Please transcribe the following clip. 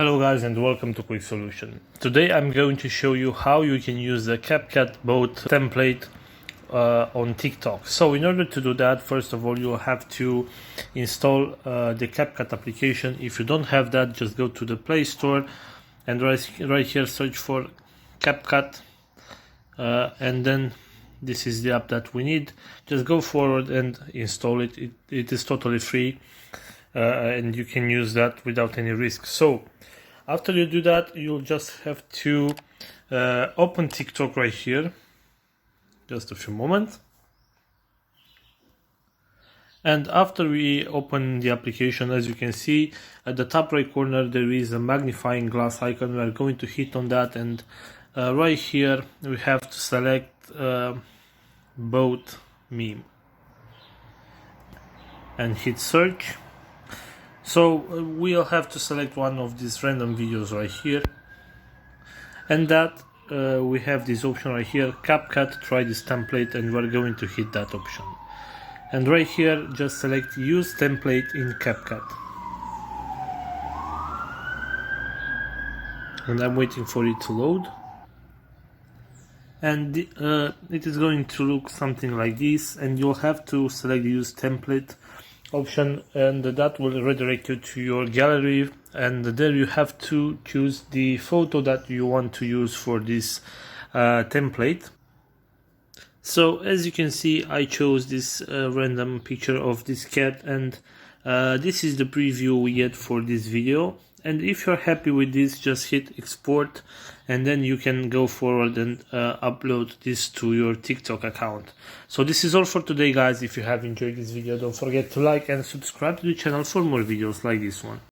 Hello guys and welcome to Quick Solution. Today I'm going to show you how you can use the Capcut boat template on TikTok. So in order to do that, first of all you have to install the Capcut application. If you don't have that, just go to the Play Store and right here search for Capcut and then this is the app that we need. Just go forward and install it. It is totally free and you can use that without any risk. So after you do that, you'll just have to open TikTok right here. Just a few moments. And after we open the application, as you can see at the top right corner there is a magnifying glass icon. We are going to hit on that, and right here we have to select boat meme and hit search. So we'll have to select one of these random videos right here, and that we have this option right here, Capcut, try this template, and we're going to hit that option. And right here just select use template in Capcut, and I'm waiting for it to load, and it is going to look something like this, and you'll have to select the use template option, and that will redirect you to your gallery, and there you have to choose the photo that you want to use for this template. So as you can see, I chose this random picture of this cat, and this is the preview we get for this video. And if you're happy with this, just hit export, and then you can go forward and upload this to your TikTok account. So this is all for today guys. If you have enjoyed this video, don't forget to like and subscribe to the channel for more videos like this one.